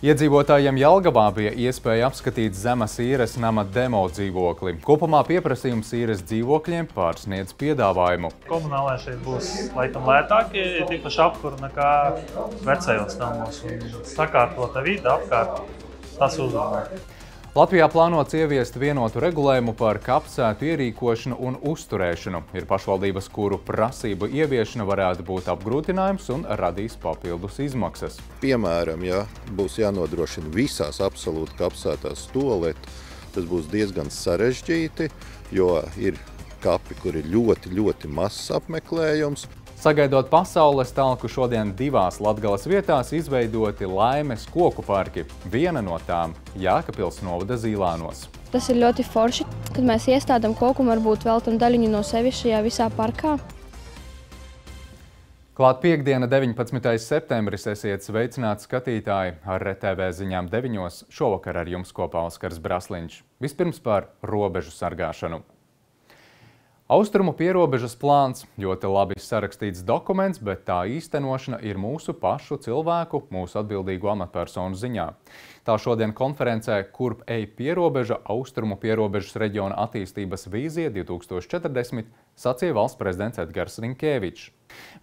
Iedzīvotājiem Jelgavā bija iespēja apskatīt zemes īres nama demo dzīvokli. Kopumā pieprasījums īres dzīvokļiem pārsniedz piedāvājumu. Komunālai šeit būs laikam lētāki, tīpaši apkura nekā vecajos namos un sakārtota vide apkārt. Tas uzrunā. Latvijā plānots ieviest vienotu regulējumu par kapsētu ierīkošanu un uzturēšanu. Ir pašvaldības, kuru prasību ieviešana varētu būt apgrūtinājums un radīs papildus izmaksas. Piemēram, ja būs jānodrošina visās absolūti kapsētās tualeti, tas būs diezgan sarežģīti, jo ir kapi, kur ir ļoti mazs apmeklējums. Sagaidot pasaules talku, šodien divās Latgales vietās izveidoti Laimes koku parki. Viena no tām Jēkabpils novada Zīlānos. Tas ir ļoti forši, kad mēs iestādām koku un varbūt veltam daļiņu no sevis šajā visā parkā. Klāt piekdiena 19. septembris, esiet sveicināti skatītāji ar RTV ziņām 9. Šovakar ar jums kopā Oskars Brasliņš. Vispirms par robežu sargāšanu. Austrumu pierobežas plāns ļoti labi sarakstīts dokuments, bet tā īstenošana ir mūsu pašu cilvēku, mūsu atbildīgu amatpersonu ziņā. Tā šodien konferencē Kurp ej pierobeža Austrumu pierobežas reģiona attīstības vīzija 2040 sacīja valsts prezidents Edgars Rinkēvičs.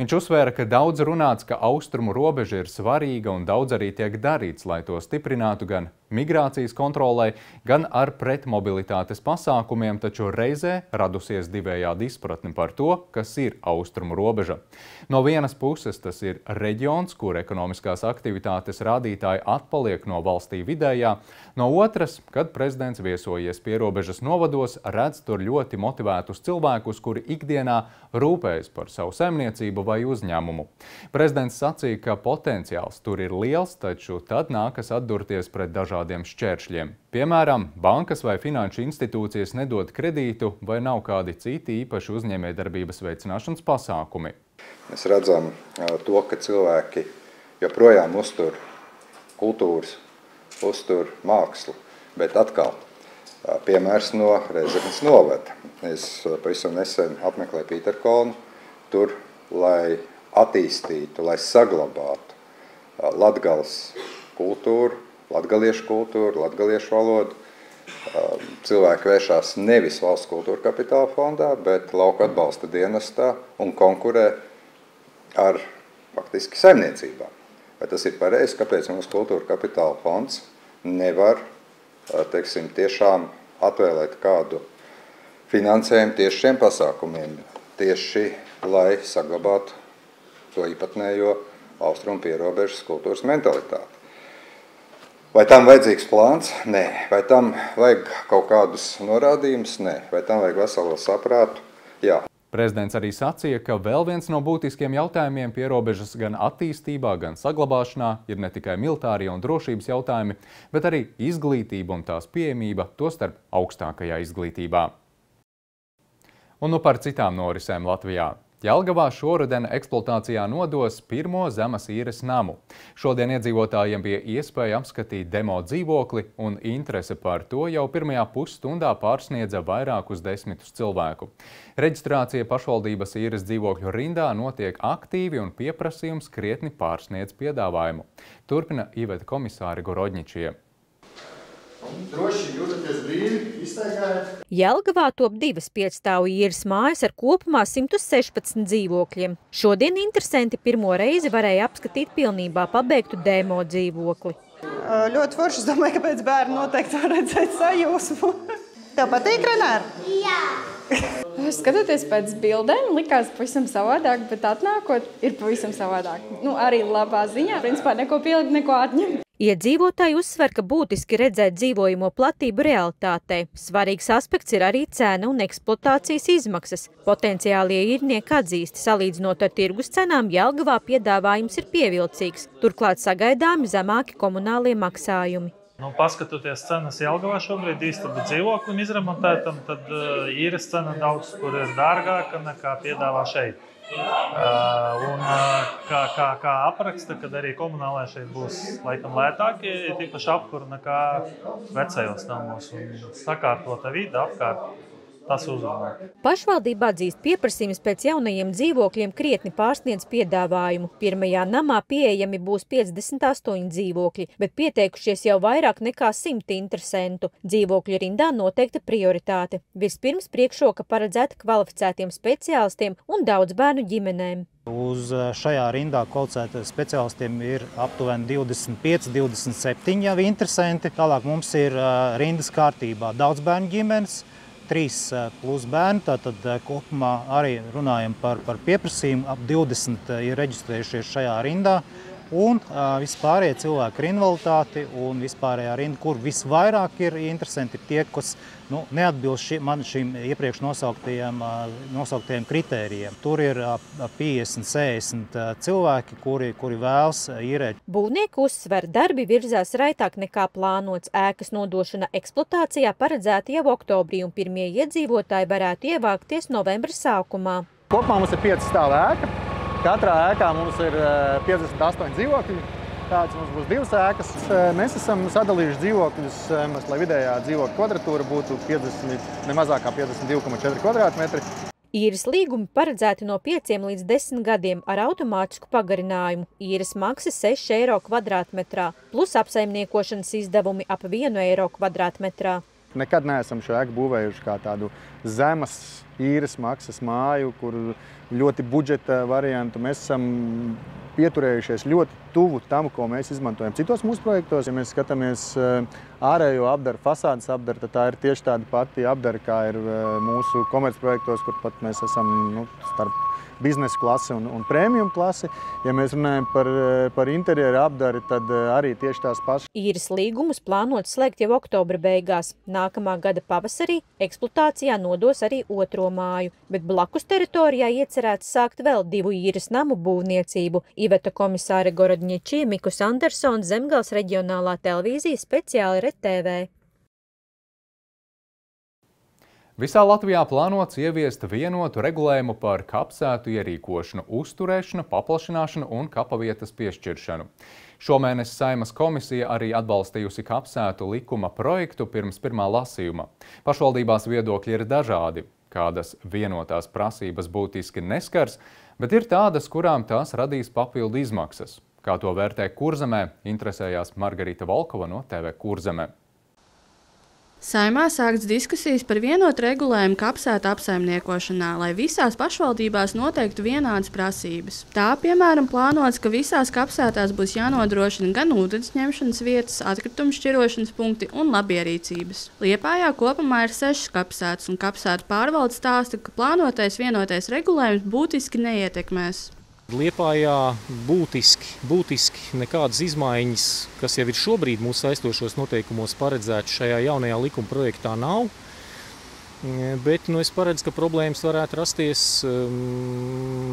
Viņš uzsvēra, ka daudz runāts, ka austrumu robeža ir svarīga un daudz arī tiek darīts, lai to stiprinātu gan migrācijas kontrolē, gan ar pretmobilitātes pasākumiem, taču reizē radusies divējādi izpratni par to, kas ir austrumu robeža. No vienas puses tas ir reģions, kur ekonomiskās aktivitātes rādītāji atpaliek no valstī vidējā, no otras, kad prezidents viesojies pierobežas novados, redz tur ļoti motivētus cilvēkus, kuri ikdienā rūpējas par savu saimniecību vai uzņēmumu. Prezidents sacīja, ka potenciāls tur ir liels, taču tad nākas atdurties pret dažādiem šķēršļiem. Piemēram, bankas vai finanšu institūcijas nedod kredītu vai nav kādi citi īpaši uzņēmējdarbības veicināšanas pasākumi. Mēs redzam to, ka cilvēki joprojām uztur kultūras, uztur mākslu, bet atkal piemērs no Reizeknes novada. Es pavisam nesen apmeklēju Pīterkalnu tur, lai attīstītu, lai saglabātu Latgales kultūru, latgaliešu kultūru, latgaliešu valodu. Cilvēki vēršās nevis valsts kultūra kapitāla fondā, bet lauku atbalsta dienestā un konkurē ar faktiski saimniecībām. Vai tas ir pareizi, kāpēc mūsu kultūra kapitāla fonds nevar, teiksim, tiešām atvēlēt kādu finansējumu tieši šiem pasākumiem, tieši lai saglabātu to īpatnējo austrumu pierobežas kultūras mentalitāti. Vai tam vajadzīgs plāns? Nē. Vai tam vajag kaut kādus norādījumus? Nē. Vai tam vajag veselo saprātu? Jā. Prezidents arī sacīja, ka vēl viens no būtiskiem jautājumiem pierobežas gan attīstībā, gan saglabāšanā ir ne tikai militārie un drošības jautājumi, bet arī izglītība un tās pieejamība, tostarp augstākajā izglītībā. Un nu par citām norisēm Latvijā. Jelgavā šoruden eksploatācijā nodos pirmo zemes īres namu. Šodien iedzīvotājiem bija iespēja apskatīt demo dzīvokli, un interese par to jau pirmajā pusstundā pārsniedza vairākus desmitus cilvēku. Reģistrācija pašvaldības īres dzīvokļu rindā notiek aktīvi un pieprasījums krietni pārsniedz piedāvājumu. Turpina Iveta komisāre Gorodņičie. Droši jūtaties brīvi, iztaigājat. Jelgavā top 2 5-stāvu īres mājas ar kopumā 116 dzīvokļiem. Šodien interesanti pirmo reizi varēja apskatīt pilnībā pabeigtu demo dzīvokli. Ļoti forši, es domāju, ka pēc bērnu noteikti var redzēt sajūsmu. Tev patīk, Renāra? Jā! Skatoties pēc bildēm, likās pavisam savādāk, bet atnākot ir pavisam savādāk. Arī labā ziņā, principā neko pielikt, neko atņemt. Iedzīvotāji uzsver, ka būtiski redzēt dzīvojamo platību realitātē. Svarīgs aspekts ir arī cena un eksploatācijas izmaksas. Potenciālie īrnieki atzīst, salīdzinot ar tirgus cenām, Jelgavā piedāvājums ir pievilcīgs. Turklāt sagaidāmi zemāki komunālie maksājumi. Paskatoties cenas Jelgavā šobrīd īstabu dzīvoklim izremontētam, tad īres cena daudz, kur ir dārgāka nekā piedāvā šeit. Un kā apraksta, kad arī komunālai šeit būs laikam lētāki, tīpaši apkura nekā vecajos namos un sakārtota vide apkārt. tas uzrunā. Pašvaldība atzīst, pieprasījums pēc jaunajiem dzīvokļiem krietni pārsniedz piedāvājumu. Pirmajā namā pieejami būs 58 dzīvokļi, bet pieteikušies jau vairāk nekā 100 interesentu. Dzīvokļu rindā noteikta prioritāte. Vispirms priekšroka paredzēta kvalificētiem speciālistiem un daudz bērnu ģimenēm. Uz šajā rindā kvalificētiem speciālistiem ir aptuveni 25–27 jau interesanti. Tālāk mums ir rindas kārtībā daudz bērnu ģimenes, 3 plus bērni, tātad kopumā arī runājam par pieprasījumu, ap 20 ir reģistrējušies šajā rindā. Un vispārējie cilvēki ar invaliditāti un vispārējā rinda, kur visvairāk ir interesanti tie, kas neatbilst šīm iepriekš nosauktajiem kritērijiem. Tur ir 50–60 cilvēki, kuri vēlas īrēt. Būvnieki uzsver, darbi virzās raitāk nekā plānots. Ēkas nodošana eksploatācijā paredzēta jau oktobrī, un pirmie iedzīvotāji varētu ievākties novembra sākumā. Kopumā mums ir 5 stāvu ēka. Katrā ēkā mums ir 58 dzīvokļi. Tāds mums būs 2 ēkas. Mēs esam sadalījuši dzīvokļus, lai vidējā dzīvokļa kvadratūra būtu ne mazākā 52,4 kvadrātmetri. Īres līgumi paredzēti no 5 līdz 10 gadiem ar automātisku pagarinājumu. Īres maksa 6 eiro kvadrātmetrā, plus apsaimniekošanas izdevumi ap 1 eiro kvadrātmetrā. Nekad neesam šo ēku būvējuši kā tādu zemas īres maksas māju, kur ļoti budžeta variantu. Mēs esam pieturējušies ļoti tuvu tam, ko mēs izmantojam citos mūsu projektos. Ja mēs skatāmies ārējo apdaru, fasādes apdaru, tad tā ir tieši tāda pati apdara, kā ir mūsu komercprojektos, kur pat mēs esam starp biznesa klasi un premium klasi. Ja mēs runājam par interjeru apdari, tad arī tieši tās pašas. Īres līgumus plānots slēgt jau oktobra beigās. Nākamā gada pavasarī eksploatācijā nodos arī 2. māju, bet blakus teritorijā iecerēts sākt vēl 2 īres namu būvniecību. Iveta komisāre Gorodņičī, Mikus Andersons, Zemgales reģionālā televīzija, speciāli RTV. Visā Latvijā plānots ieviest vienotu regulējumu par kapsētu ierīkošanu, uzturēšanu, paplašināšanu un kapavietas piešķiršanu. Šomēnes Saeimas komisija arī atbalstījusi kapsētu likuma projektu pirms pirmā lasījuma. Pašvaldībās viedokļi ir dažādi. Kādas vienotās prasības būtiski neskars, bet ir tādas, kurām tās radīs papildu izmaksas. Kā to vērtē Kurzemē, interesējās Margarita Volkova no TV Kurzemē. Saeimā sākts diskusijas par vienotu regulējumu kapsētu apsaimniekošanā, lai visās pašvaldībās noteiktu vienādas prasības. Tā, piemēram, plānots, ka visās kapsētās būs jānodrošina gan ūdens ņemšanas vietas, atkritumu šķirošanas punkti un labierīcības. Liepājā kopumā ir 6 kapsētas, un kapsētu pārvalde stāsta, ka plānotais vienotais regulējums būtiski neietekmēs. Liepājā būtiski nekādas izmaiņas, kas jau ir šobrīd mūsu saistošos noteikumos paredzētas šajā jaunajā likuma projektā nav. Bet es paredzu, ka problēmas varētu rasties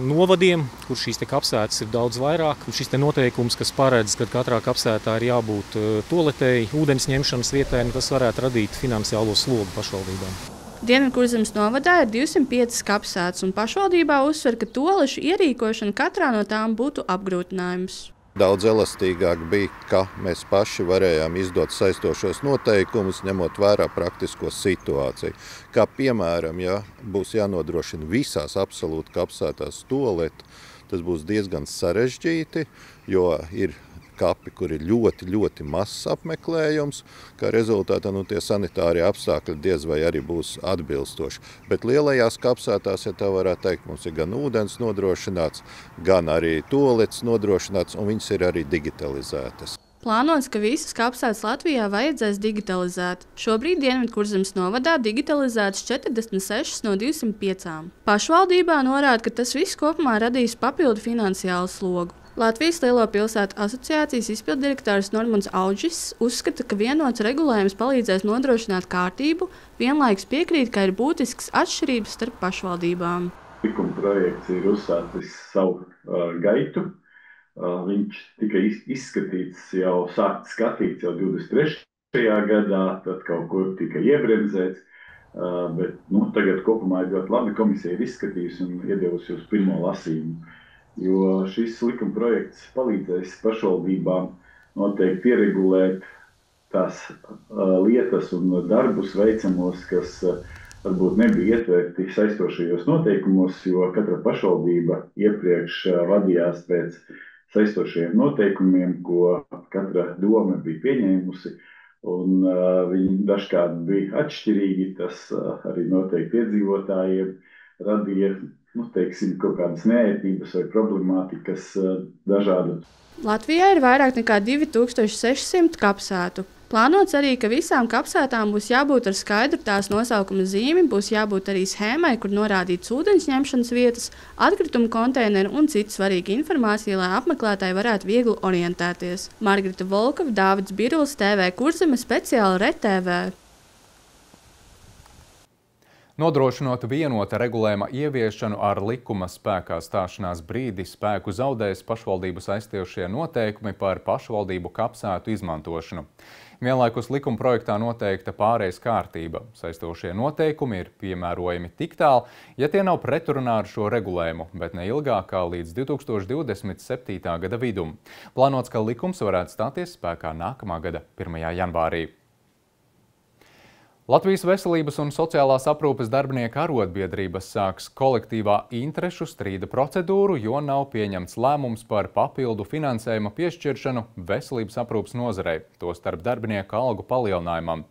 novadiem, kur šīs kapsētas ir daudz vairāk. Šis noteikums, kas paredz, ka katrā kapsētā ir jābūt toaletei, ūdens ņemšanas vietai, tas varētu radīt finansiālo slogu pašvaldībām. Dienvidkurzemes novadā ir 205 kapsētas, un pašvaldībā uzsver, ka toalešu ierīkošana katrā no tām būtu apgrūtinājums. Daudz elastīgāk bija, ka mēs paši varējām izdot saistošos noteikumus, ņemot vērā praktisko situāciju. Kā piemēram, ja būs jānodrošina visās absolūti kapsētās toaleti, tas būs diezgan sarežģīti, jo ir kapi, kur ir ļoti mazs apmeklējums, kā rezultātā tie sanitārie apstākļi diez vai arī būs atbilstoši. Bet lielajās kapsētās, ja tā varētu teikt, mums ir gan ūdens nodrošināts, gan arī toaletes nodrošināts, un viņas ir arī digitalizētas. Plānots, ka visas kapsētas Latvijā vajadzēs digitalizēt. Šobrīd Dienvidkurzemes novadā digitalizētas 46 no 205. Pašvaldībā norāda, ka tas viss kopumā radīs papildu finansiālu slogu. Latvijas Lielo pilsētu asociācijas izpilddirektors Normunds Audžis uzskata, ka vienots regulējums palīdzēs nodrošināt kārtību, vienlaikus piekrīt, ka ir būtisks atšķirības starp pašvaldībām. Likuma projekts ir uzsācis savu gaitu. Viņš tika izskatīts sākt skatīts jau 23. gadā, tad kaut kur tika iebremzēts. Bet tagad kopumā ir ļoti labi, komisija ir izskatījusi un iedevusi uz pirmo lasījumu. Jo šis likuma projekts palīdzēs pašvaldībām noteikti ieregulēt tās lietas un darbus veicamos, kas varbūt nebija ietverti saistošajos noteikumos, jo katra pašvaldība iepriekš vadījās pēc saistošajiem noteikumiem, ko katra doma bija pieņēmusi, un viņi dažkārt bija atšķirīgi. Tas arī noteikti iedzīvotājiem radīja, kaut kādas neērtības vai problemātikas dažādu. Latvijā ir vairāk nekā 2600 kapsētu. Plānots arī, ka visām kapsētām būs jābūt ar skaidru tās nosaukuma zīmi, būs jābūt arī schēmai, kur norādīts ūdens ņemšanas vietas, atkritumu konteineri un cita svarīga informācija, lai apmeklētāji varētu viegli orientēties. Margarita Volkova, Dāvids Birulis, TV Kurzeme, speciāli RTV. Nodrošinot vienota regulējuma ieviešanu ar likuma spēkā stāšanās brīdi spēku zaudēs pašvaldību saistījošie noteikumi par pašvaldību kapsētu izmantošanu. Vienlaikus likuma projektā noteikta pārejas kārtība. Saistošie noteikumi ir piemērojami tik tālu, ja tie nav pretrunā ar šo regulējumu, bet ne ilgāk kā līdz 2027. gada vidum. Plānots, ka likums varētu stāties spēkā nākamā gada 1. janvārī. Latvijas Veselības un sociālās aprūpes darbinieku arotbiedrības sāks kolektīvā interešu strīda procedūru, jo nav pieņemts lēmums par papildu finansējuma piešķiršanu veselības aprūpes nozarei, tostarp darbinieku algu palielinājumam.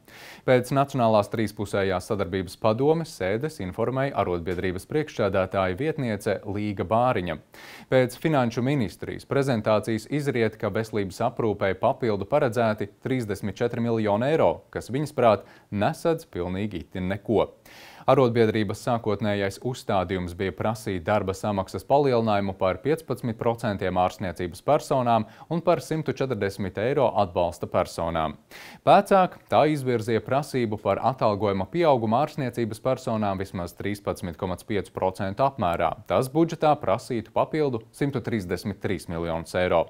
Pēc Nacionālās trīspusējās sadarbības padomes sēdes informēja arotbiedrības priekšsēdētāja vietniece Līga Bāriņa. Pēc Finanšu ministrijas prezentācijas izriet, ka veselības aprūpei papildu paredzēti 34 miljoni eiro, kas viņas prāt nesadz pilnīgi itin neko. Arotbiedrības sākotnējais uzstādījums bija prasīt darba samaksas palielinājumu par 15% ārstniecības personām un par 140 eiro atbalsta personām. Pēcāk tā izvirzīja prasību par atalgojuma pieaugumu ārstniecības personām vismaz 13,5% apmērā. Tas budžetā prasītu papildu 133 miljonus eiro.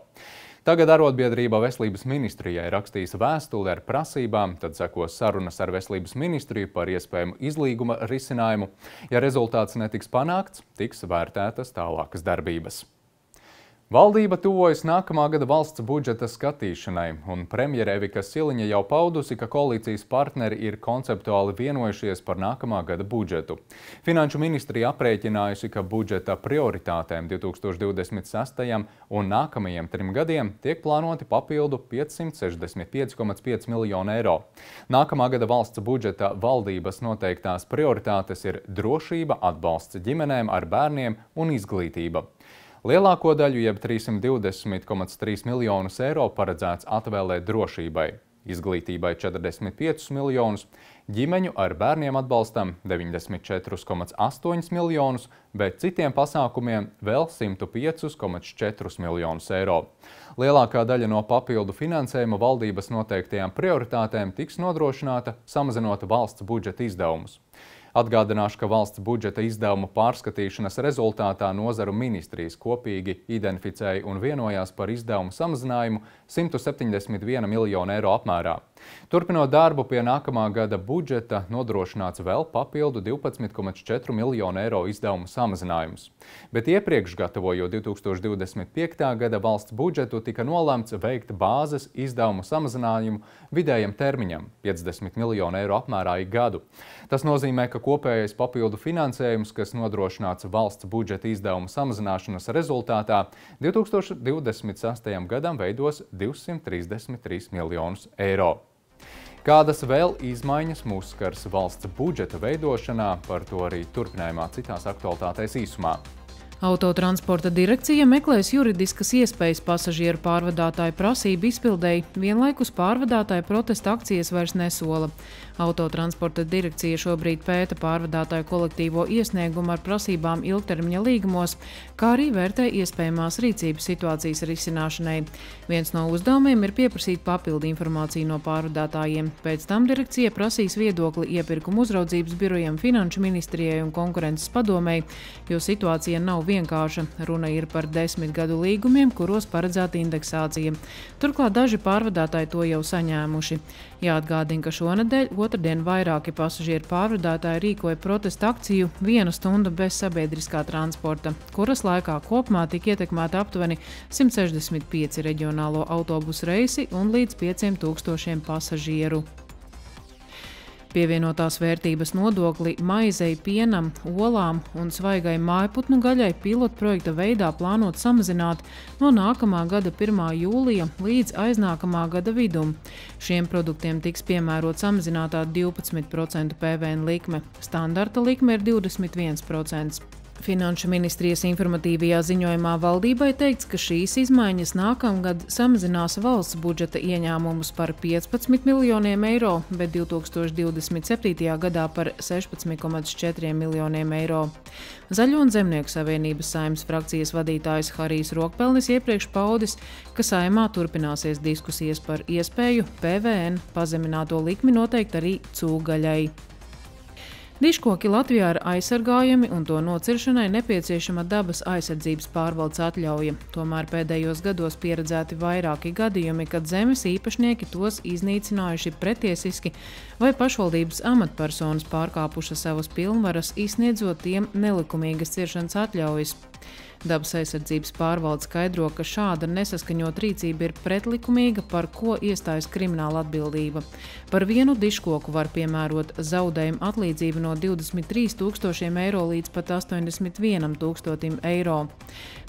Tagad arotbiedrība Veselības ministrijai rakstīs vēstuli ar prasībām, tad sekos sarunas ar Veselības ministriju par iespējamu izlīguma risinājumu. Ja rezultāts netiks panākts, tiks vērtētas tālākas darbības. Valdība tuvojas nākamā gada valsts budžeta skatīšanai, un premjere Evika Siliņa jau paudusi, ka koalīcijas partneri ir konceptuāli vienojušies par nākamā gada budžetu. Finanšu ministrija aprēķinājusi, ka budžeta prioritātēm 2026. un nākamajiem 3 gadiem tiek plānoti papildu 565,5 miljonu eiro. Nākamā gada valsts budžeta valdības noteiktās prioritātes ir drošība, atbalsts ģimenēm ar bērniem un izglītība. Lielāko daļu, jeb 320,3 miljonus eiro, paredzēts atvēlēt drošībai, izglītībai 45 miljonus, ģimeņu ar bērniem atbalstam 94,8 miljonus, bet citiem pasākumiem vēl 105,4 miljonus eiro. Lielākā daļa no papildu finansējuma valdības noteiktajām prioritātēm tiks nodrošināta, samazinot valsts budžeta izdevumus. Atgādināšu, ka valsts budžeta izdevumu pārskatīšanas rezultātā nozaru ministrijas kopīgi identificēja un vienojās par izdevumu samazinājumu 171 miljonu eiro apmērā. Turpinot darbu pie nākamā gada budžeta, nodrošināts vēl papildu 12,4 miljonu eiro izdevumu samazinājums. Bet iepriekš, gatavojot 2025. gada valsts budžetu, tika nolēmts veikt bāzes izdevumu samazinājumu vidējam termiņam – 50 miljonu eiro apmērā ik gadu. Tas nozīmē, ka kopējais papildu finansējums, kas nodrošināts valsts budžeta izdevumu samazināšanas rezultātā, 2026. gadam veidos 233 miljonus eiro. Kādas vēl izmaiņas mūs skars valsts budžeta veidošanā, par to arī turpinājumā citās aktualitātēs īsumā. Autotransporta direkcija meklēs juridiskas iespējas pasažieru pārvadātāju prasību izpildēji, vienlaikus pārvadātāju protesta akcijas vairs nesola. Autotransporta direkcija šobrīd pēta pārvadātāju kolektīvo iesniegumu ar prasībām ilgtermiņa līgumos, kā arī vērtē iespējamās rīcības situācijas risināšanai. Viens no uzdevumiem ir pieprasīt papildu informāciju no pārvadātājiem. Pēc tam direkcija prasīs viedokli iepirkuma uzraudzības birojiem, Finanšu ministrijai un konkurences padomei, jo situācija nav vienkārša. Runa ir par 10 gadu līgumiem, kuros paredzēta indeksācija. Turklāt daži pārvadātāji to jau saņēmuši. Jāatgādina, ka šonedēļ otrdien vairāki pasažieru pārvadātāji rīkoja protesta akciju 1 stundu bez sabiedriskā transporta, kuras laikā kopumā tika ietekmēta aptuveni 165 reģionālo autobusu reisi un līdz 5000 pasažieru. Pievienotās vērtības nodokli maizei, pienam, olām un svaigai mājputnu gaļai pilotprojekta veidā plānot samazināt no nākamā gada 1. jūlija līdz aiznākamā gada vidum. Šiem produktiem tiks piemērot samazinātā 12% PVN likme. Standarta likme ir 21%. Finanšu ministrijas informatīvajā ziņojumā valdībai teikts, ka šīs izmaiņas nākamgad samazinās valsts budžeta ieņēmumus par 15 miljoniem eiro, bet 2027. gadā par 16,4 miljoniem eiro. Zaļo un Zemnieku savienības Saeimas frakcijas vadītājs Harijs Rokpelnis iepriekš paudis, ka Saeimā turpināsies diskusijas par iespēju PVN pazemināto likmi noteikt arī cūgaļai. Diškoki Latvijā ir aizsargājami un to nociršanai nepieciešama dabas aizsardzības pārvaldes atļauja. Tomēr pēdējos gados pieredzēti vairāki gadījumi, kad zemes īpašnieki tos iznīcinājuši pretiesiski vai pašvaldības amatpersonas pārkāpušas savas pilnvaras, izsniedzot tiem nelikumīgas ciršanas atļaujas. Dabas aizsardzības pārvalde skaidro, ka šāda nesaskaņot rīcība ir pretlikumīga, par ko iestājas krimināla atbildība. Par vienu diškoku var piemērot zaudējumu atlīdzību no 23 000 eiro līdz pat 81 000 eiro.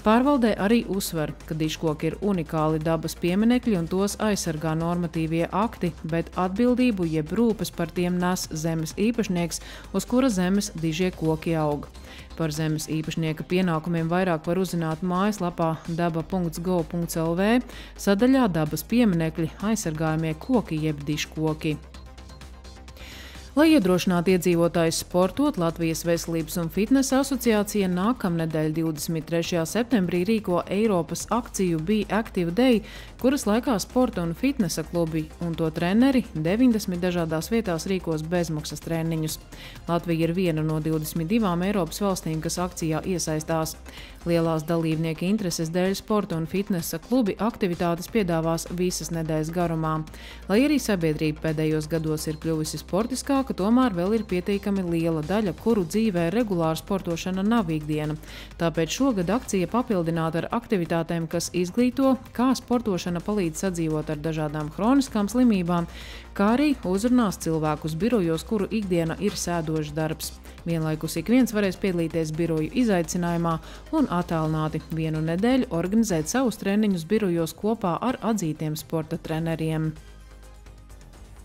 Pārvaldē arī uzsver, ka diškoki ir unikāli dabas pieminekļi un tos aizsargā normatīvie akti, bet atbildību jeb rūpes par tiem nes zemes īpašnieks, uz kura zemes dižie koki aug. Par zemes īpašnieka pienākumiem vairāk var uzzināt mājaslapā daba.gov.lv sadaļā dabas pieminekļi aizsargājamie koki jeb diškoki. Lai iedrošinātu iedzīvotājus sportot, Latvijas Veselības un fitnesa asociācija nākamnedēļ 23. septembrī rīko Eiropas akciju Be Active Day, kuras laikā sporta un fitnesa klubi un to treneri 90 dažādās vietās rīkos bezmaksas treniņus. Latvija ir viena no 22 Eiropas valstīm, kas akcijā iesaistās. Lielās dalībnieku intereses dēļ sporta un fitnesa klubi aktivitātes piedāvās visas nedēļas garumā. Lai arī sabiedrība pēdējos gados ir kļuvusi sportiskāka, ka tomēr vēl ir pietiekami liela daļa, kuru dzīvē regulāra sportošana nav ikdiena. Tāpēc šogad akcija papildināta ar aktivitātēm, kas izglīto, kā sportošana palīdz sadzīvot ar dažādām hroniskām slimībām, kā arī uzrunās cilvēkus birojos, kuru ikdiena ir sēdošs darbs. Vienlaikus ik viens varēs piedalīties biroju izaicinājumā un attālināti vienu nedēļu organizēt savus treniņus birojos kopā ar atzītiem sporta treneriem.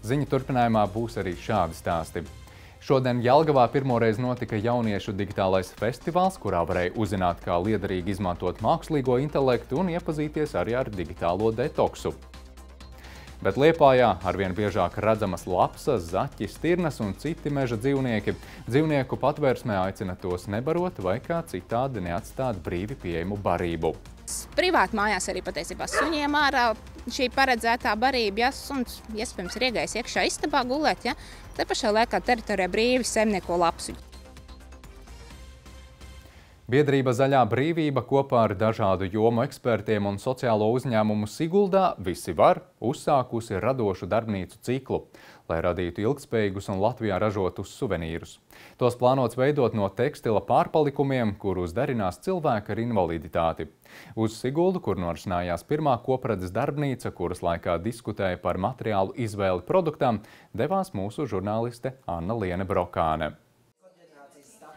Ziņu turpinājumā būs arī šādi stāsti. Šodien Jelgavā pirmoreiz notika jauniešu digitālais festivāls, kurā varēja uzzināt, kā liederīgi izmantot mākslīgo intelektu un iepazīties arī ar digitālo detoksu. Bet Liepājā arvien biežāk redzamas lapsas, zaķi, stirnas un citi meža dzīvnieki. Dzīvnieku patvērsmē aicina tos nebarot vai kā citādi neatstāt brīvi pieejamu barību. Privāti mājās arī patiesībā suņiem ārā šī paredzētā barība, ja suns iespējams ir iegājis iekšā istabā gulēt, ja, te pašā laikā teritorijā brīvi saimnieko lapsuļi. Biedrība Zaļā brīvība kopā ar dažādu jomu ekspertiem un sociālo uzņēmumu Siguldā Visi var uzsākusi radošu darbnīcu ciklu, lai radītu ilgtspējīgus un Latvijā ražotus suvenīrus. Tos plānots veidot no tekstila pārpalikumiem, kurus darinās cilvēki ar invaliditāti. Uz Siguldu, kur norisinājās pirmā kopredzes darbnīca, kuras laikā diskutēja par materiālu izvēli produktām, devās mūsu žurnāliste Anna Liene Brokāne.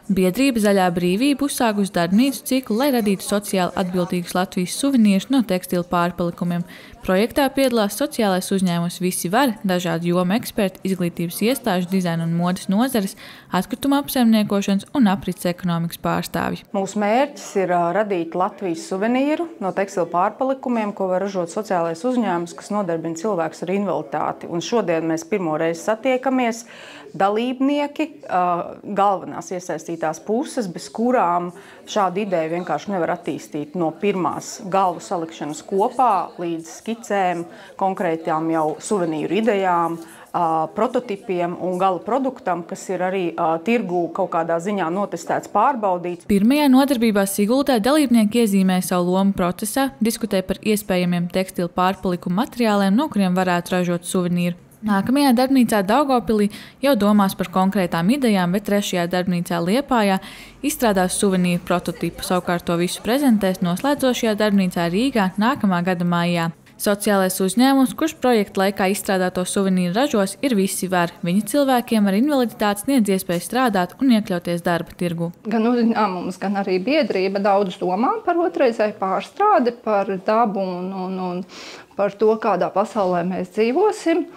Biedrība Zaļā brīvība uzsākusi darbnīcu ciklu, lai radītu sociāli atbildīgus Latvijas suvenīrus no tekstila pārpalikumiem. Projektā piedalās sociālais uzņēmums Visi var, dažādu jomu eksperti, izglītības iestāžu, dizaina un modes nozares, atkrituma apsaimniekošanas un aprits ekonomikas pārstāvji. Mūsu mērķis ir radīt Latvijas suvenīru no tekstila pārpalikumiem, ko var ražot sociālais uzņēmums, kas nodarbina cilvēkus ar invaliditāti. Un šodien mēs pirmo reizi satiekamies dalībnieki, galvenās iesaistītās puses, bez kurām šādu ideju vienkārši nevar attīstīt no pirmās galvu salikšanas kopā līdz skicēm, konkrētām jau suvenīru idejām, prototipiem un gala produktam, kas ir arī tirgū kaut kādā ziņā notestēts, pārbaudīts. Pirmajā nodarbībā Siguldā dalībnieki iezīmēja savu lomu procesā, diskutēja par iespējamiem tekstilu pārpalikumu materiāliem, no kuriem varētu ražot suvenīru. Nākamajā darbnīcā Daugavpilī jau domās par konkrētām idejām, bet trešajā darbnīcā Liepājā izstrādās suvenīru prototipu. Savukārt to visu prezentēs noslēdzošajā darbnīcā Rīgā nākamā gada maijā. Sociālais uzņēmums, kurš projekta laikā izstrādāto suvenīru ražos, ir Visi var. Viņi cilvēkiem ar invaliditāti sniedz iespēju strādāt un iekļauties darba tirgu. Gan uzņēmums, gan arī biedrība daudz domā par otrreizēju pārstrādi, par dabu un par to, kādā pasaulē mēs dzīvosim.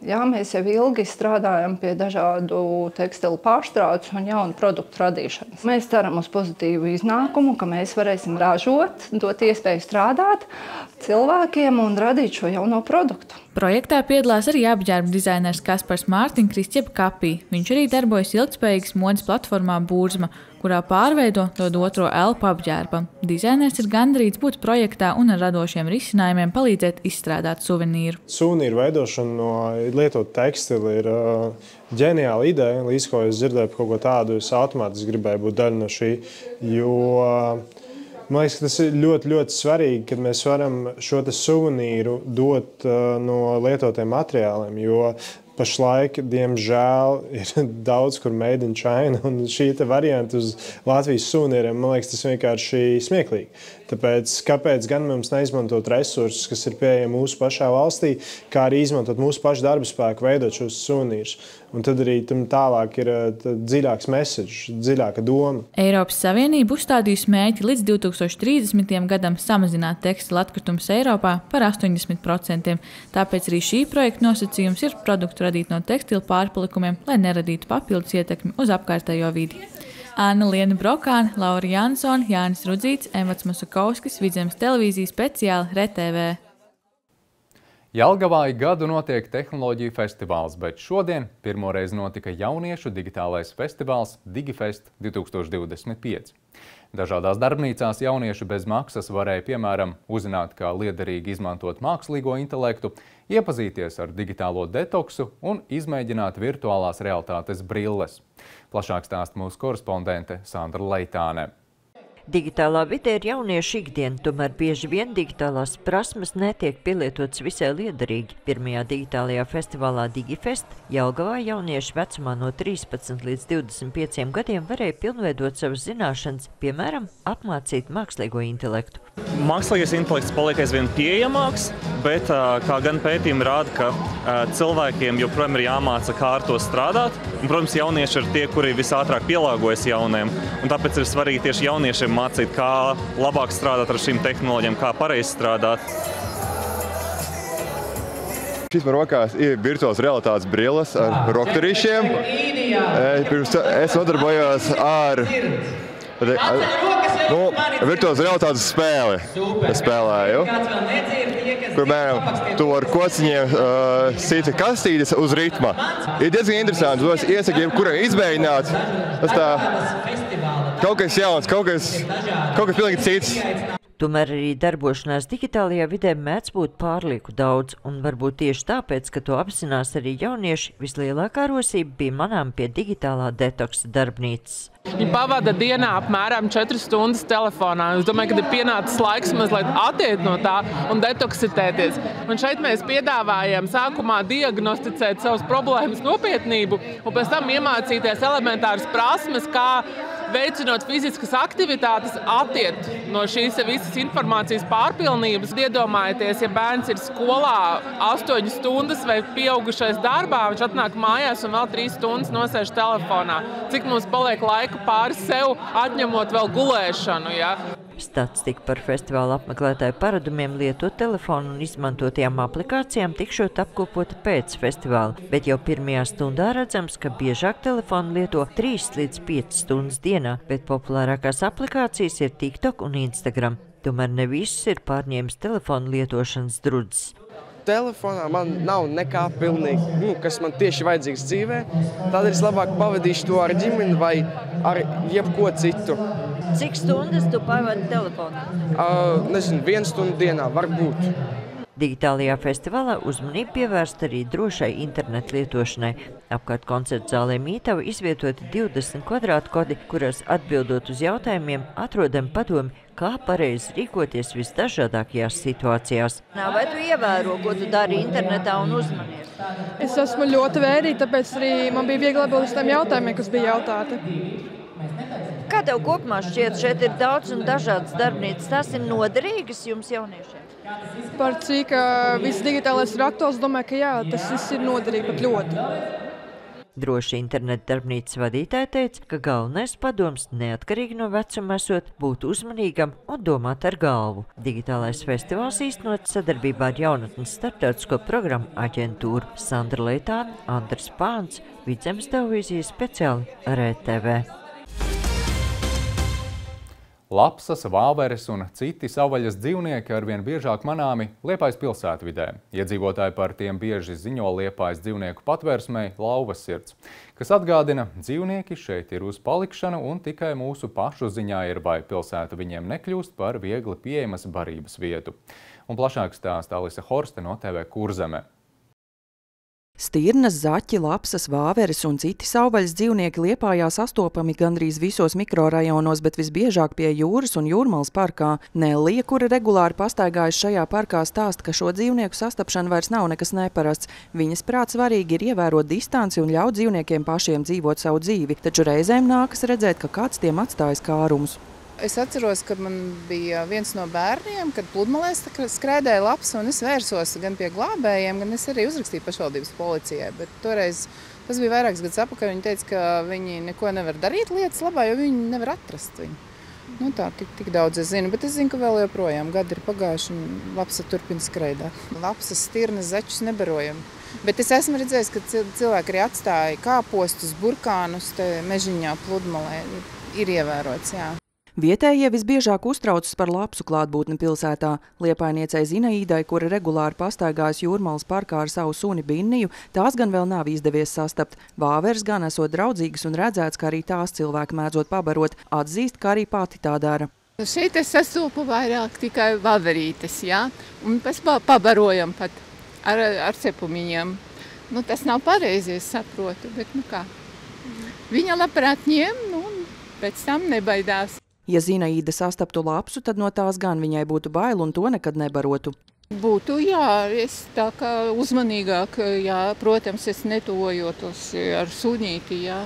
Jā, mēs jau ilgi strādājam pie dažādu tekstilu pārstrādes un jaunu produktu radīšanas. Mēs ceram uz pozitīvu iznākumu, ka mēs varēsim ražot, dot iespēju strādāt cilvēkiem un radīt šo jauno produktu. Projektā piedalās arī apģērba dizainers Kaspars Mārtiņkrists jeb Kapī. Viņš arī darbojas ilgtspējīgas modes platformā Burzma, kurā pārveido dod otro elpu apģērbam. Dizainers ir gandarīts būt projektā un ar radošiem risinājumiem palīdzēt izstrādāt suvenīru. Suvenīru veidošana no lietotu tekstilu ir ģeniāla ideja. Līdz ko es dzirdēju par kaut ko tādu, es automātiski gribēju būt daļa no šī, jo man liekas, ka tas ir ļoti, ļoti svarīgi, kad mēs varam šo suvenīru dot no lietotiem materiāliem, jo pašlaik, diemžēl, ir daudz, kur made in China, un šī varianta uz Latvijas suvenīriem, man liekas, tas vienkārši smieklīgi. Tāpēc, kāpēc gan mums neizmantot resursus, kas ir pieejami mūsu pašā valstī, kā arī izmantot mūsu pašu darba spēku, veidot šos suvenīrus. Un tad arī tam tālāk ir dziļāks message, dziļāka doma. Eiropas Savienība uzstādījusi mērķi līdz 2030. gadam samazināt tekstilu atkritumus Eiropā par 80%. Tāpēc arī šī projekta nosacījums ir produktu radīt no tekstilu pārpalikumiem, lai neradītu papildus ietekmi uz apkārtējo vidi. Anna Liena Brokāne, Laura Jansone, Jānis Rudzīts, Emats Masakovskis, Vidzemes televīzija speciāli RTV. Jelgavā gadu notiek tehnoloģiju festivāls, bet šodien pirmoreiz notika jauniešu digitālais festivāls DigiFest 2025. Dažādās darbnīcās jaunieši bez maksas varēja, piemēram, uzzināt, kā liederīgi izmantot mākslīgo intelektu, iepazīties ar digitālo detoksu un izmēģināt virtuālās realitātes brilles. Plašāk stāsta mūsu korespondente Sandra Leitāne. Digitālā vidē ir jauniešu ikdiena, tomēr bieži vien digitālās prasmes netiek pielietotas visai liederīgi. Pirmajā digitālajā festivālā DigiFest Jelgavā jaunieši vecumā no 13 līdz 25 gadiem varēja pilnveidot savas zināšanas, piemēram, apmācīt mākslīgo intelektu. Mākslīgais intelekts paliek aizvien pieejamāks, bet kā gan pētījumi rāda, ka cilvēkiem joprojām ir jāmāca, kā ar to strādāt. Un, protams, jaunieši ir tie, kuri visātrāk pielāgojas jauniem, un tāpēc ir svarīgi tieši jauniešiem mācīt, kā labāk strādāt ar šīm tehnoloģijām, kā pareizi strādāt. Šis man rokās ir virtuālās realitātes brilles ar rokturīšiem. Es nodarbojos ar virtuālās realitātes spēli. Es spēlēju, kur mēram tu ar kociņiem sīca kastītes uz ritma. Ir diezgan interesanti, to es iesaku jebkuram izmēģināt. Tas tā kaut kas jauns, kaut kas pilnīgi cits. Tomēr arī darbošanās digitālajā vidē mēdz būt pārlieku daudz, un varbūt tieši tāpēc, ka to apzinās arī jaunieši, vislielākā rosība bija manām pie digitālā detoksa darbnīcas. Viņi pavada dienā apmēram 4 stundas telefonā. Es domāju, ka ir pienācis laiks mazliet attiekt no tā un detoksitēties. Un šeit mēs piedāvājam sākumā diagnosticēt savas problēmas nopietnību un pēc tam iemācīties elementāras prasmes, kā veicinot fiziskas aktivitātes, attiekt no šīs visas informācijas pārpilnības. Iedomājieties, ja bērns ir skolā 8 stundas vai pieaugušais darbā, viņš atnāk mājās un vēl 3 stundas nosēž telefonā. Cik mums paliek laika pāri sev, atņemot vēl gulēšanu, ja? Statistika par festivāla apmeklētāju paradumiem lietot telefonu un izmantotajām aplikācijām tikšot apkopota pēc festivāla, bet jau pirmajā stundā redzams, ka biežāk telefonu lieto 3 līdz 5 stundas dienā, bet populārākās aplikācijas ir TikTok un Instagram. Tomēr ne visus ir pārņēmis telefonu lietošanas drudzis. Telefonā man nav nekā pilnīgi, kas man tieši vajadzīgs dzīvē. Tādēļ es labāk pavadīšu to ar ģimeni vai ar jebko citu. Cik stundas tu pavadi telefonā? Nezinu, 1 stundu dienā varbūt. Digitālajā festivālā uzmanību pievērst arī drošai internetu lietošanai. Apkārt koncertu zālē Mītava izvietoti 20 kvadrātkodi, kurās atbildot uz jautājumiem atrodam padomi, kā pareizi rīkoties visdažādākajās situācijās. Vai tu ievēro, ko tu dari internetā un uzmanies? Es esmu ļoti vērīga, tāpēc arī man bija viegli atbildēt uz tiem jautājumiem, kas bija jautāti. Kā tev kopumā šķiet, šeit ir daudz un dažādas darbnīcas, tās ir noderīgas jums jauniešiem? Par cik viss digitālais ir aktuāls, domāju, ka jā, tas viss ir noderīgi pat ļoti. Droši interneta darbnīcas vadītāja teica, ka galvenais padoms neatkarīgi no vecuma esot būt uzmanīgam un domāt ar galvu. Digitālais festivāls īstenots sadarbībā ar Jaunatnes starptautisko programmu aģentūru. Sandra Leitāne, Andris Pāns, Vidzemes televīzija speciāli RTV. Lapsas, vāveres un citi savvaļas dzīvnieki arvien biežāk manāmi Liepājas pilsētvidē. Iedzīvotāji par tiem bieži ziņo Liepājas dzīvnieku patvērsmei Lauvas sirds, kas atgādina, dzīvnieki šeit ir uz palikšanu un tikai mūsu pašu ziņā ir, vai pilsēta viņiem nekļūst par viegli pieejamas barības vietu. Un plašāk stāsta Alise Horste no TV Kurzeme. Stirnas, zaķi, lapsas, vāveres un citi savvaļas dzīvnieki Liepājā sastopami gandrīz visos mikrorajonos, bet visbiežāk pie jūras un Jūrmalas parkā. Nelija, kura regulāri pastaigājas šajā parkā, stāsta, ka šo dzīvnieku sastapšana vairs nav nekas neparasts. Viņas prāt svarīgi ir ievērot distanci un ļaut dzīvniekiem pašiem dzīvot savu dzīvi, taču reizēm nākas redzēt, ka kāds tiem atstājas kārumus. Es atceros, ka man bija viens no bērniem, kad pludmalē skrēdēja lapsa, un es vērsos gan pie glābējiem, gan es arī uzrakstīju pašvaldības policijai. Bet toreiz, tas bija vairākas gadus atpakaļ, viņi teica, ka viņi neko nevar darīt lietas labā, jo viņi nevar atrast viņu. Nu tā, tik daudz es zinu, bet es zinu, ka vēl joprojām gadi ir pagājuši un lapsa turpina skraidāt. Lapsas, stirnas, zaķus nebarojam. Bet es esmu redzējis, ka cilvēki arī atstāja kāpostus, burkānus te mežiņā pludmalē. Ir ievērots, jā. Vietējie visbiežāk uztraucas par lapsu klātbūtni pilsētā. Liepainiecei Zinaīdai, kura regulāri pastaigājas Jūrmalas parkā ar savu suni Binniju, tās gan vēl nav izdevies sastapt. Vāveres gan esot draudzīgas un redzēts, ka arī tās cilvēki mēdzot pabarot, atzīst, ka arī pati tā dara. Šeit es sastopu vairāk tikai vaverītes, jā, un pēc pabarojam pat ar cepumiņiem. Nu, tas nav pareizi, es saprotu, bet nu kā. Viņa labprāt ņem, un pēc tam nebaidās. Ja Zinaīda sastaptu lapsu, tad no tās gan viņai būtu bail un to nekad nebarotu. Būtu, jā, es tā kā uzmanīgāk, jā, protams, es netuvojotos ar sunīti, jā,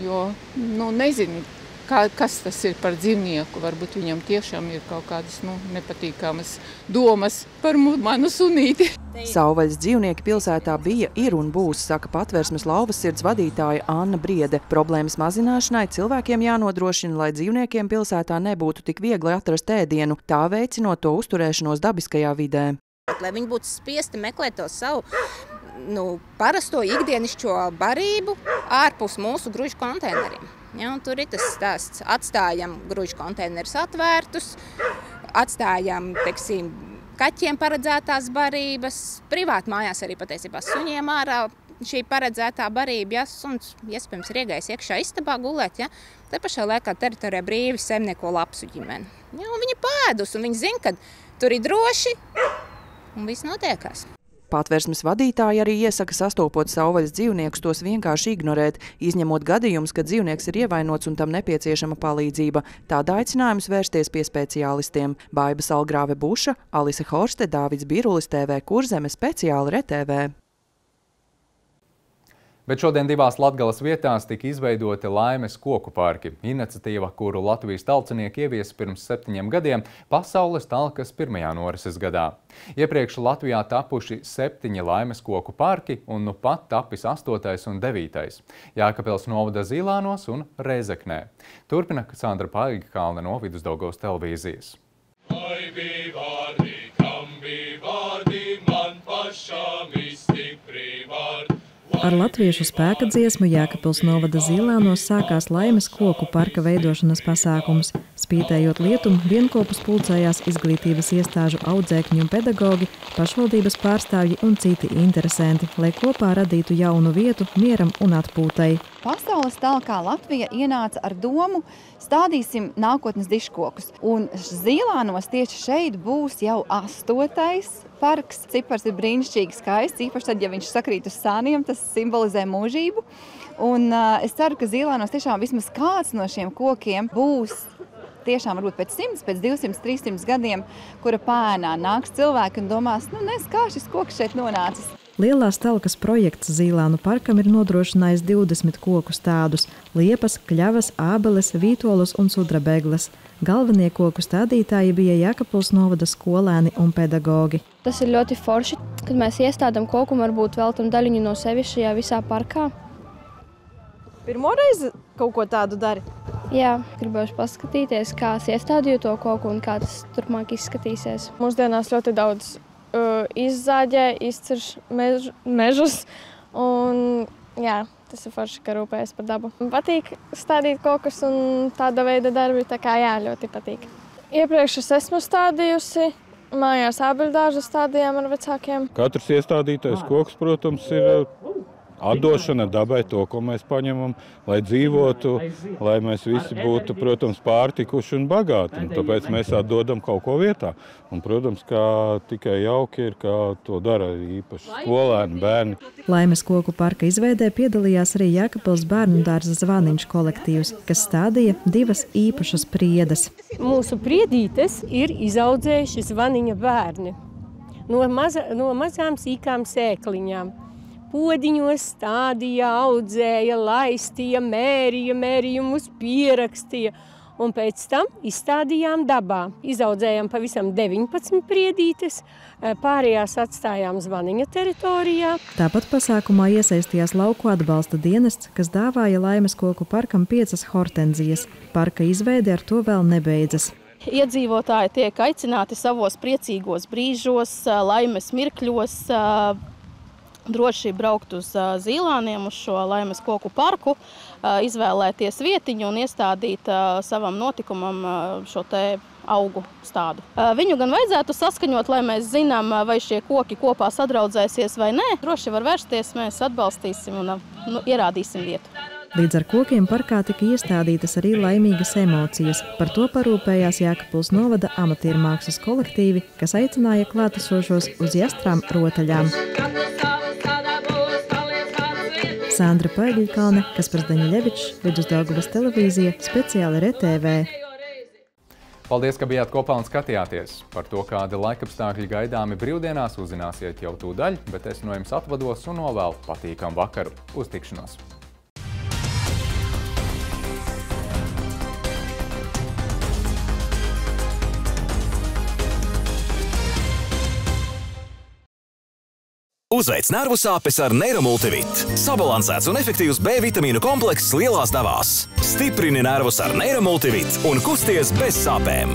jo, nu, nezinu, kas tas ir par dzīvnieku. Varbūt viņam tiešām ir kaut kādas, nu, nepatīkamas domas par manu sunīti. Savvaļas dzīvnieki pilsētā bija, ir un būs, saka patvērsmes Lauvas sirds vadītāja Anna Briede. Problēmas mazināšanai cilvēkiem jānodrošina, lai dzīvniekiem pilsētā nebūtu tik viegli atrast ēdienu, tā veicinot to uzturēšanos dabiskajā vidē. Lai viņi būtu spiesti meklēt to savu parasto ikdienišķo barību ārpus mūsu gružu konteineriem. Ja, tur ir tas stāsts. Atstājam gružu konteinerus atvērtus, atstājam, teiksim, kaķiem paredzētās barības, privāti mājās arī patiesībā suņiem ārā šī paredzētā barība, ja suns iespējams ir iegājis iekšā istabā gulēt, ja, te pašā laikā teritorijā brīvi saimnieko lapsu ģimeni. Ja, un viņi pēdus, un viņi zina, ka tur ir droši, un viss notiekās. Patvērsmes vadītāji arī iesaka sastopot savvaļas dzīvniekus tos vienkārši ignorēt, izņemot gadījumus, kad dzīvnieks ir ievainots un tam nepieciešama palīdzība. Tāda aicinājums vērsties pie speciālistiem. Baiba Salgrāve Buša, Alise Horste, Dāvids Birulis, TV Kurzeme, speciāli RTV. Bet šodien divās Latgales vietās tika izveidoti Laimes koku parki. Iniciatīva, kuru Latvijas talcinieki ieviesa pirms 7 gadiem, pasaules talkas 1. norises gadā. Iepriekš Latvijā tapuši 7 Laimes koku parki un nu pat tapis 8. un 9. Jēkabpils novada Zīlānos un Rēzeknē. Turpina Sandra Paigkalne no Vidusdaugavas televīzijas. Vai bija vārdi, kam bija vārdi, man pašām izstipri vārdi. Ar latviešu spēka dziesmu Jēkabpils novada Zīlānos sākās Laimes koku parka veidošanas pasākums. Spītējot lietum, vienkopus pulcējās izglītības iestāžu audzēkņu un pedagogi, pašvaldības pārstāvji un citi interesanti, lai kopā radītu jaunu vietu mieram un atpūtai. Pasaules talkā Latvija ienāca ar domu, stādīsim nākotnes diškokus. Un Zīlānos tieši šeit būs jau 8. parks. Cipars ir brīnišķīgi skaists, īpaši tad, ja viņš sakrīt uz sāniem, tas simbolizē mūžību. Un es ceru, ka Zīlānos tiešām vismaz kāds no šiem kokiem būs tiešām varbūt pēc 100, pēc 200, 300 gadiem, kura pēnā nāks cilvēki un domās, kā šis koks šeit nonācis. Lielās talkas projekts Zīlānu parkam ir nodrošinājis 20 koku stādus – liepas, kļavas, ābeles, vītolus un sudrabegles. Galvenie koku stādītāji bija Jēkabpils novada skolēni un pedagogi. Tas ir ļoti forši, kad mēs iestādām koku un varbūt veltam daļiņu no sevis šajā visā parkā. Pirmo reizi kaut ko tādu dari? Jā, gribēšu paskatīties, kā es iestādīju to koku un kā tas turpmāk izskatīsies. Mūsdienās ļoti daudz izzāģē, izcirš mežus un jā, tas ir forši, ka rūpējas par dabu. Man patīk stādīt kokus un tāda veida darbi, tā kā jā, ļoti patīk. Iepriekš es esmu stādījusi, mājās ābeļdārzu stādījām ar vecākiem. Katrs iestādītais koks, protams, ir atdošana dabai to, ko mēs paņemam, lai dzīvotu, lai mēs visi būtu, protams, pārtikuši un bagāti. Un tāpēc mēs atdodam kaut ko vietā. Un, protams, kā tikai jauki ir, kā to dara īpaši skolēni, bērni. Laimes koku parka izveidē piedalījās arī Jēkabpils bērnu dārza Zvaniņš kolektīvs, kas stādīja 2 īpašas priedes. Mūsu priedītes ir izaudzējuši Zvaniņa bērni no mazām sīkām sēkliņām. Podiņos stādīja, audzēja, laistīja, mērīja, mērījumus pierakstīja. Un pēc tam izstādījām dabā. Izaudzējām pavisam 19 priedītes, pārējās atstājām Zvaniņa teritorijā. Tāpat pasākumā iesaistījās lauku atbalsta dienests, kas dāvāja Laimes koku parkam 5 hortenzijas. Parka izveide ar to vēl nebeidzas. Iedzīvotāji tiek aicināti savos priecīgos brīžos, laimes mirkļos, droši braukt uz Zīlāniem, uz šo Laimes koku parku, izvēlēties vietiņu un iestādīt savam notikumam šo te augu stādu. Viņu gan vajadzētu saskaņot, lai mēs zinām, vai šie koki kopā sadraudzēsies vai nē. Droši var vērsties, mēs atbalstīsim un ierādīsim vietu. Līdz ar kokiem parkā tika iestādītas arī laimīgas emocijas. Par to parūpējās Jēkabpils novada amatiermākslas kolektīvi, kas aicināja klātesošos uz jastrām rotaļām. Sandra Paigļkalne, Kaspars Daņļevičs, Vidusdaugavas televīzija, speciāli RTV. Paldies, ka bijāt kopā un skatījāties. Par to, kādi laikapstākļi gaidāmi brīvdienās, uzzināsiet jau tūdaļ, bet es no jums atvados un novēlu patīkamu vakaru. Uz tikšanos! Uzveic nervu sāpes ar Neiromultivit. Sabalansēts un efektīvs B vitamīnu komplekss lielās devās. Stiprini nervus ar Neiromultivit un kusties bez sāpēm.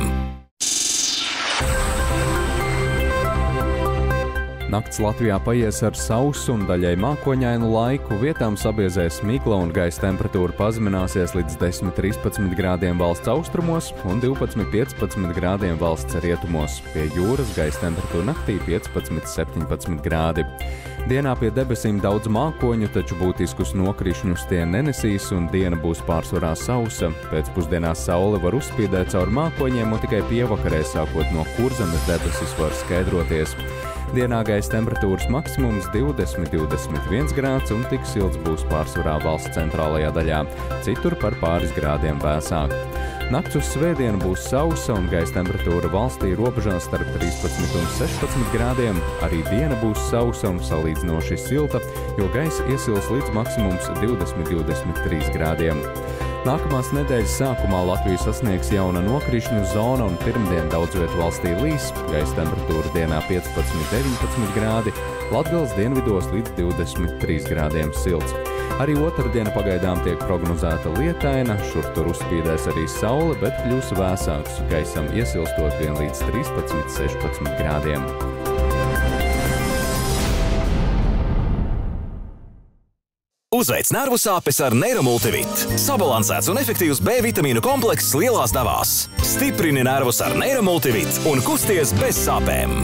Nakts Latvijā paies ar sausu un daļai mākoņainu laiku, vietām sabiezēs migla un gaisa temperatūra pazemināsies līdz 10–13 grādiem valsts austrumos un 12–15 grādiem valsts rietumos. Pie jūras gaisa temperatūra naktī 15–17 grādi. Dienā pie debesīm daudz mākoņu, taču būtiskus nokrišņus tie nenesīs un diena būs pārsvarā sausa. Pēcpusdienā saule var uzspīdēt caur mākoņiem un tikai pievakarē sākot no Kurzemes debesis var skaidroties. Dienā gaisa temperatūras maksimums 20–21 grāds un tik silts būs pārsvarā valsts centrālajā daļā, citur par pāris grādiem vēsāk. Nakts uz svētdienu būs sausa un gaisa temperatūra valstī robežās starp 13 un 16 grādiem. Arī diena būs sausa un salīdzinoši silta, jo gaisa iesils līdz maksimums 20–23 grādiem. Nākamās nedēļas sākumā Latviju sasniegs jauna nokrišņu zona un pirmdien daudz vietu valstī līs. Gaisa temperatūra dienā 15–19 grādi, Latgales dienvidos līdz 23 grādiem silts. Arī otrdiena pagaidām tiek prognozēta lietaina, šur tur uzspīdēs arī saule, bet kļūs vēsāks, gaisam iesilstot vien līdz 13–16 grādiem. Uzveic nervu sāpes ar Neiromultivit. Sabalansēts un efektīvs B vitamīnu komplekss lielās devās. Stiprini nervus ar Neiromultivit un kusties bez sāpēm.